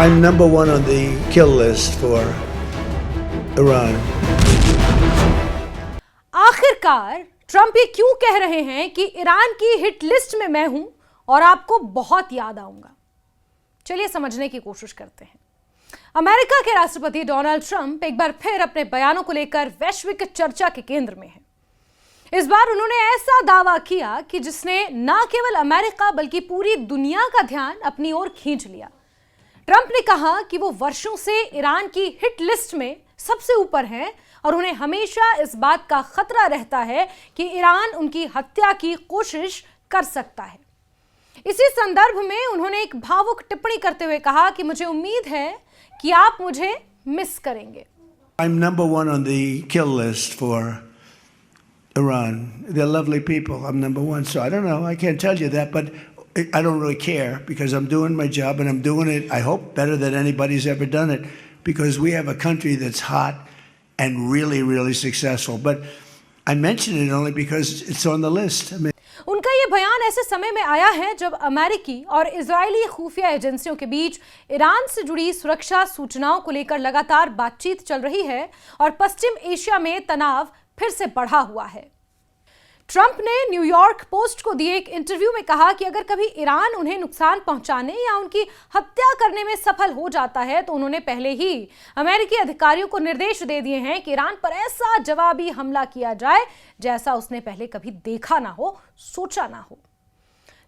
I'm number one on the kill list for Iran. आखिरकार Trump ये क्यों कह रहे हैं कि ईरान की हिट लिस्ट में मैं हूं और आपको बहुत याद आऊंगा? चलिए समझने की कोशिश करते हैं। अमेरिका के राष्ट्रपति डोनाल्ड ट्रंप एक बार फिर अपने बयानों को लेकर वैश्विक चर्चा के केंद्र में हैं। इस बार उन्होंने ऐसा दावा किया कि जिसने न केवल अमेरिका बल्कि पूरी दुनिया का ध्यान अपनी ओर खींच लिया। ट्रंप ने कहा कि वो वर्षों से ईरान की हिट लिस्ट में सबसे ऊपर हैं और उन्हें हमेशा इस बात का खतरा रहता है कि ईरान उनकी हत्या की कोशिश कर सकता है। इसी संदर्भ में उन्होंने एक भावुक टिप्पणी करते हुए कहा कि मुझे उम्मीद है कि आप मुझे मिस करेंगे। I'm number one on the kill list for Iran. They're lovely people. I'm number one. So I don't know. I can't tell you that, but I don't really care because I'm doing my job and I'm doing it, I hope, better than anybody's ever done it because we have a country that's hot and really, really successful. But I mention it only because it's on the list. I mean, उनका ये बयान ऐसे समय में आया है जब अमेरिकी और इजरायली खुफिया एजेंसियों के बीच ईरान से जुड़ी सुरक्षा सूचनाओं को लेकर लगातार बातचीत चल रही है और पश्चिम एशिया में तनाव फिर से बढ़ा हुआ है। ट्रंप ने न्यूयॉर्क पोस्ट को दिए एक इंटरव्यू में कहा कि अगर कभी ईरान उन्हें नुकसान पहुंचाने या उनकी हत्या करने में सफल हो जाता है तो उन्होंने पहले ही अमेरिकी अधिकारियों को निर्देश दे दिए हैं कि ईरान पर ऐसा जवाबी हमला किया जाए जैसा उसने पहले कभी देखा ना हो, सोचा ना हो।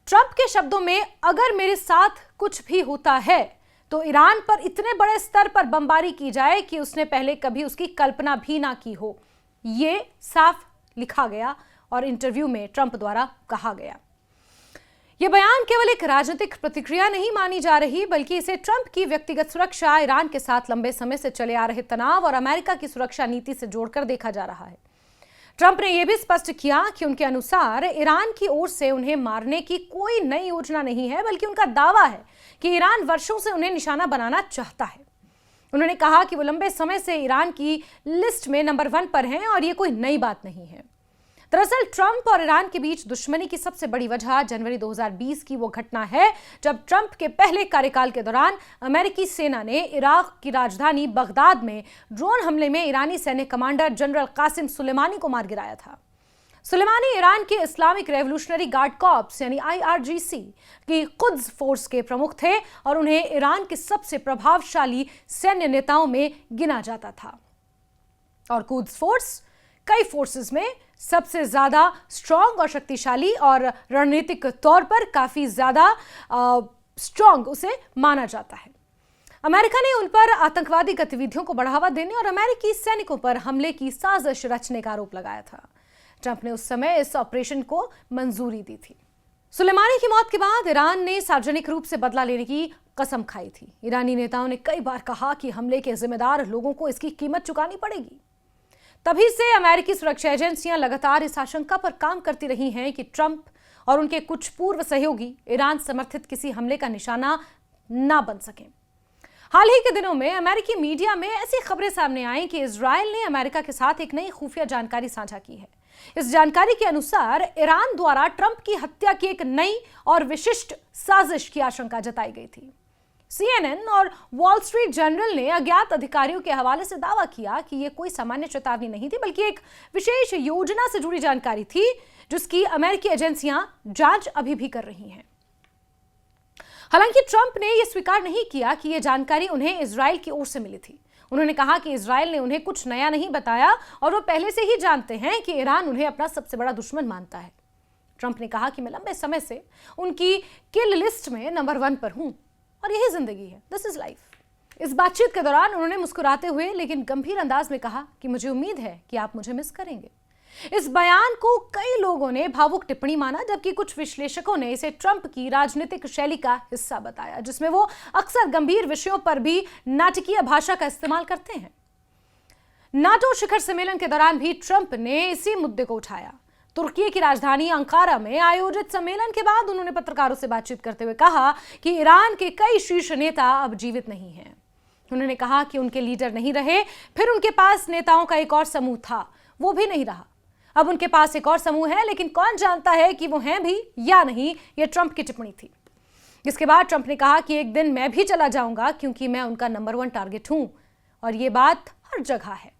ट्रंप के शब्दों में, अगर मेरे साथ कुछ भी होता है तो ईरान पर इतने बड़े स्तर पर बमबारी की जाए कि उसने पहले कभी उसकी कल्पना भी ना की हो। ये साफ लिखा गया और इंटरव्यू में ट्रंप द्वारा कहा गया। यह बयान केवल एक राजनीतिक प्रतिक्रिया नहीं मानी जा रही बल्कि इसे ट्रंप की व्यक्तिगत सुरक्षा, ईरान के साथ लंबे समय से चले आ रहे तनाव और अमेरिका की सुरक्षा नीति से जोड़कर देखा जा रहा है। ट्रंप ने यह भी स्पष्ट किया कि उनके अनुसार ईरान की ओर से उन्हें मारने की कोई नई योजना नहीं है, बल्कि उनका दावा है कि ईरान वर्षों से उन्हें निशाना बनाना चाहता है। उन्होंने कहा कि वो लंबे समय से ईरान की लिस्ट में नंबर 1 पर हैं और ये कोई नई बात नहीं है। दरअसल ट्रंप और ईरान के बीच दुश्मनी की सबसे बड़ी वजह जनवरी 2020 की वो घटना है जब ट्रंप के पहले कार्यकाल के दौरान अमेरिकी सेना ने इराक की राजधानी बगदाद में ड्रोन हमले में ईरानी सैन्य कमांडर जनरल कासिम सुलेमानी को मार गिराया था। सुलेमानी ईरान के इस्लामिक रेवोल्यूशनरी गार्ड कॉर्प्स यानी IRGC की कुद्स फोर्स के प्रमुख थे और उन्हें ईरान के सबसे प्रभावशाली सैन्य नेताओं में गिना जाता था। और कुद्स फोर्स कई फोर्सेस में सबसे ज्यादा स्ट्रॉन्ग और शक्तिशाली और रणनीतिक तौर पर काफी ज्यादा स्ट्रॉन्ग उसे माना जाता है। अमेरिका ने उन पर आतंकवादी गतिविधियों को बढ़ावा देने और अमेरिकी सैनिकों पर हमले की साजिश रचने का आरोप लगाया था। ट्रंप ने उस समय इस ऑपरेशन को मंजूरी दी थी। सुलेमानी की मौत के बाद ईरान ने सार्वजनिक रूप से बदला लेने की कसम खाई थी। ईरानी नेताओं ने कई बार कहा कि हमले के जिम्मेदार लोगों को इसकी कीमत चुकानी पड़ेगी। तभी से अमेरिकी सुरक्षा एजेंसियां लगातार इस आशंका पर काम करती रही हैं कि ट्रंप और उनके कुछ पूर्व सहयोगी ईरान समर्थित किसी हमले का निशाना ना बन सकें। हाल ही के दिनों में अमेरिकी मीडिया में ऐसी खबरें सामने आई कि इजरायल ने अमेरिका के साथ एक नई खुफिया जानकारी साझा की है। इस जानकारी के अनुसार ईरान द्वारा ट्रंप की हत्या की एक नई और विशिष्ट साजिश की आशंका जताई गई थी। CNN और वॉल स्ट्रीट जर्नल ने अज्ञात अधिकारियों के हवाले से दावा किया कि यह कोई सामान्य चेतावनी नहीं थी बल्कि एक विशेष योजना से जुड़ी जानकारी थी जिसकी अमेरिकी एजेंसियां जांच अभी भी कर रही हैं। हालांकि ट्रंप ने यह स्वीकार नहीं किया कि यह जानकारी उन्हें इजरायल की ओर से मिली थी। उन्होंने कहा कि इजरायल ने उन्हें कुछ नया नहीं बताया और वो पहले से ही जानते हैं कि ईरान उन्हें अपना सबसे बड़ा दुश्मन मानता है। ट्रंप ने कहा कि मैं लंबे समय से उनकी किल लिस्ट में नंबर 1 पर हूं और यही जिंदगी है, दिस इज लाइफ। इस बातचीत के दौरान उन्होंने मुस्कुराते हुए लेकिन गंभीर अंदाज में कहा कि मुझे उम्मीद है कि आप मुझे मिस करेंगे। इस बयान को कई लोगों ने भावुक टिप्पणी माना जबकि कुछ विश्लेषकों ने इसे ट्रंप की राजनीतिक शैली का हिस्सा बताया जिसमें वो अक्सर गंभीर विषयों पर भी नाटकीय भाषा का इस्तेमाल करते हैं। नाटो शिखर सम्मेलन के दौरान भी ट्रंप ने इसी मुद्दे को उठाया। तुर्की की राजधानी अंकारा में आयोजित सम्मेलन के बाद उन्होंने पत्रकारों से बातचीत करते हुए कहा कि ईरान के कई शीर्ष नेता अब जीवित नहीं हैं। उन्होंने कहा कि उनके लीडर नहीं रहे, फिर उनके पास नेताओं का एक और समूह था, वो भी नहीं रहा। अब उनके पास एक और समूह है, लेकिन कौन जानता है कि वो हैं भी या नहीं। ये ट्रंप की टिप्पणी थी। इसके बाद ट्रंप ने कहा कि एक दिन मैं भी चला जाऊंगा क्योंकि मैं उनका नंबर 1 टारगेट हूं और ये बात हर जगह है।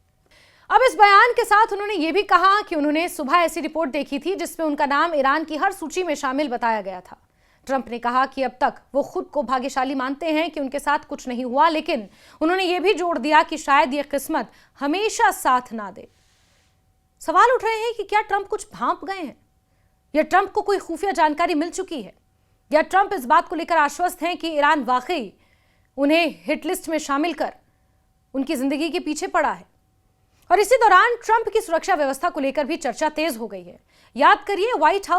अब इस बयान के साथ उन्होंने ये भी कहा कि उन्होंने सुबह ऐसी रिपोर्ट देखी थी जिसमें उनका नाम ईरान की हर सूची में शामिल बताया गया था। ट्रंप ने कहा कि अब तक वो खुद को भाग्यशाली मानते हैं कि उनके साथ कुछ नहीं हुआ, लेकिन उन्होंने ये भी जोड़ दिया कि शायद ये किस्मत हमेशा साथ ना दे। सवाल उठ रहे हैं कि क्या ट्रंप कुछ भांप गए हैं या ट्रंप को कोई खुफिया जानकारी मिल चुकी है या ट्रंप इस बात को लेकर आश्वस्त हैं कि ईरान वाकई उन्हें हिट लिस्ट में शामिल कर उनकी जिंदगी के पीछे पड़ा है। और इसी दौरान ट्रंप की सुरक्षा व्यवस्था को लेकर भी चर्चा तेज हो गई है। याद करिए, व्हाइट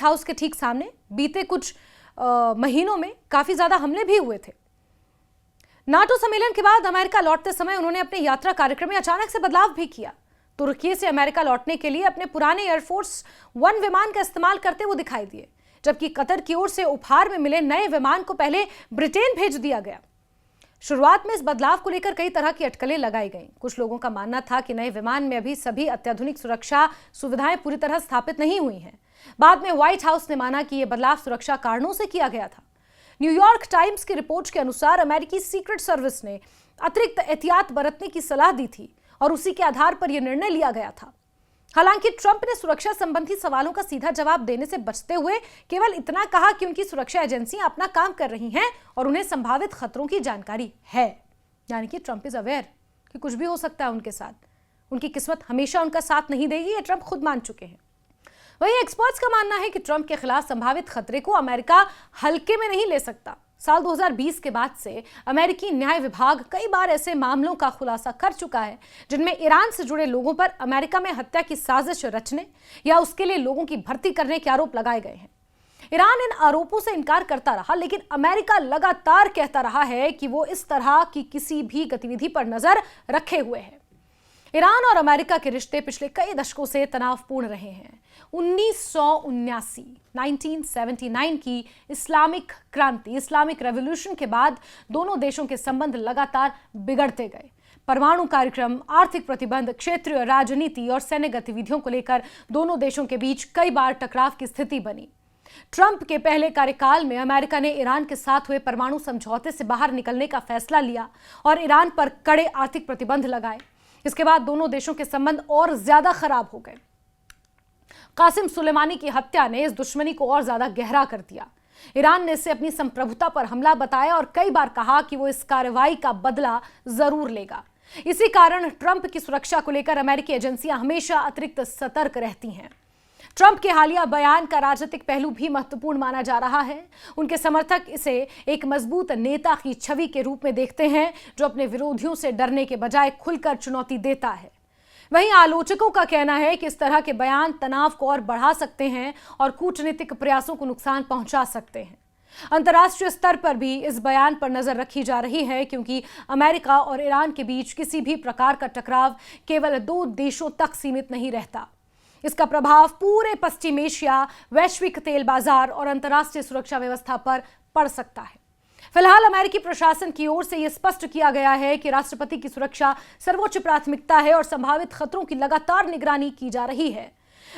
हाउस के ठीक सामने बीते कुछ महीनों में काफी ज्यादा हमले भी हुए थे। नाटो सम्मेलन के बाद अमेरिका लौटते समय उन्होंने अपने यात्रा कार्यक्रम में अचानक से बदलाव भी किया। तुर्की से अमेरिका लौटने के लिए अपने पुराने एयरफोर्स 1 विमान का इस्तेमाल करते वो दिखाई दिए, जबकि कतर की ओर से उपहार में मिले नए विमान को पहले ब्रिटेन भेज दिया गया। शुरुआत में इस बदलाव को लेकर कई तरह की अटकलें लगाई गईं। कुछ लोगों का मानना था कि नए विमान में अभी सभी अत्याधुनिक सुरक्षा सुविधाएं पूरी तरह स्थापित नहीं हुई हैं। बाद में व्हाइट हाउस ने माना कि यह बदलाव सुरक्षा कारणों से किया गया था। न्यूयॉर्क टाइम्स की रिपोर्ट के अनुसार अमेरिकी सीक्रेट सर्विस ने अतिरिक्त एहतियात बरतने की सलाह दी थी और उसी के आधार पर यह निर्णय लिया गया था। हालांकि ट्रंप ने सुरक्षा संबंधी सवालों का सीधा जवाब देने से बचते हुए केवल इतना कहा कि उनकी सुरक्षा एजेंसियां अपना काम कर रही हैं और उन्हें संभावित खतरों की जानकारी है। यानी कि ट्रंप इज अवेयर कि कुछ भी हो सकता है उनके साथ। उनकी किस्मत हमेशा उनका साथ नहीं देगी, ये ट्रंप खुद मान चुके हैं। वहीं एक्सपर्ट्स का मानना है कि ट्रंप के खिलाफ संभावित खतरे को अमेरिका हल्के में नहीं ले सकता। साल 2020 के बाद से अमेरिकी न्याय विभाग कई बार ऐसे मामलों का खुलासा कर चुका है जिनमें ईरान से जुड़े लोगों पर अमेरिका में हत्या की साजिश रचने या उसके लिए लोगों की भर्ती करने के आरोप लगाए गए हैं। ईरान इन आरोपों से इनकार करता रहा, लेकिन अमेरिका लगातार कहता रहा है कि वो इस तरह की किसी भी गतिविधि पर नजर रखे हुए है। ईरान और अमेरिका के रिश्ते पिछले कई दशकों से तनावपूर्ण रहे हैं। 1979 की इस्लामिक क्रांति, इस्लामिक रेवोल्यूशन के बाद दोनों देशों के संबंध लगातार बिगड़ते गए। परमाणु कार्यक्रम, आर्थिक प्रतिबंध, क्षेत्रीय राजनीति और सैन्य गतिविधियों को लेकर दोनों देशों के बीच कई बार टकराव की स्थिति बनी। ट्रंप के पहले कार्यकाल में अमेरिका ने ईरान के साथ हुए परमाणु समझौते से बाहर निकलने का फैसला लिया और ईरान पर कड़े आर्थिक प्रतिबंध लगाए। इसके बाद दोनों देशों के संबंध और ज्यादा खराब हो गए। कासिम सुलेमानी की हत्या ने इस दुश्मनी को और ज्यादा गहरा कर दिया। ईरान ने इसे अपनी संप्रभुता पर हमला बताया और कई बार कहा कि वो इस कार्रवाई का बदला जरूर लेगा। इसी कारण ट्रंप की सुरक्षा को लेकर अमेरिकी एजेंसियां हमेशा अतिरिक्त सतर्क रहती हैं। ट्रंप के हालिया बयान का राजनीतिक पहलू भी महत्वपूर्ण माना जा रहा है। उनके समर्थक इसे एक मजबूत नेता की छवि के रूप में देखते हैं जो अपने विरोधियों से डरने के बजाय खुलकर चुनौती देता है। वहीं आलोचकों का कहना है कि इस तरह के बयान तनाव को और बढ़ा सकते हैं और कूटनीतिक प्रयासों को नुकसान पहुंचा सकते हैं। अंतर्राष्ट्रीय स्तर पर भी इस बयान पर नजर रखी जा रही है, क्योंकि अमेरिका और ईरान के बीच किसी भी प्रकार का टकराव केवल 2 देशों तक सीमित नहीं रहता। इसका प्रभाव पूरे पश्चिम एशिया, वैश्विक तेल बाजार और अंतर्राष्ट्रीय सुरक्षा व्यवस्था पर पड़ सकता है। फिलहाल अमेरिकी प्रशासन की ओर से यह स्पष्ट किया गया है कि राष्ट्रपति की सुरक्षा सर्वोच्च प्राथमिकता है और संभावित खतरों की लगातार निगरानी की जा रही है।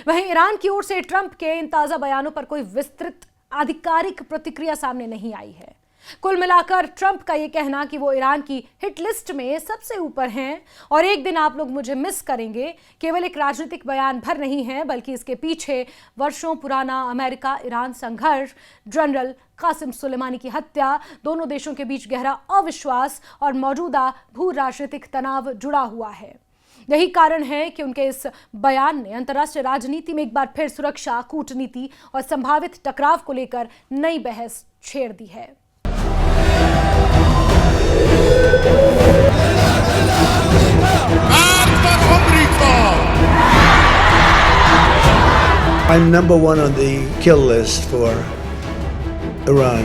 वहीं ईरान की ओर से ट्रंप के इन ताजा बयानों पर कोई विस्तृत आधिकारिक प्रतिक्रिया सामने नहीं आई है। कुल मिलाकर ट्रंप का यह कहना कि वो ईरान की हिट लिस्ट में सबसे ऊपर हैं और एक दिन आप लोग मुझे मिस करेंगे, केवल एक राजनीतिक बयान भर नहीं है, बल्कि इसके पीछे वर्षों पुराना अमेरिका ईरान संघर्ष, जनरल कासिम सुलेमानी की हत्या, दोनों देशों के बीच गहरा अविश्वास और मौजूदा भू राजनीतिक तनाव जुड़ा हुआ है। यही कारण है कि उनके इस बयान ने अंतर्राष्ट्रीय राजनीति में एक बार फिर सुरक्षा, कूटनीति और संभावित टकराव को लेकर नई बहस छेड़ दी है। I'm number 1 on the kill list for Iran.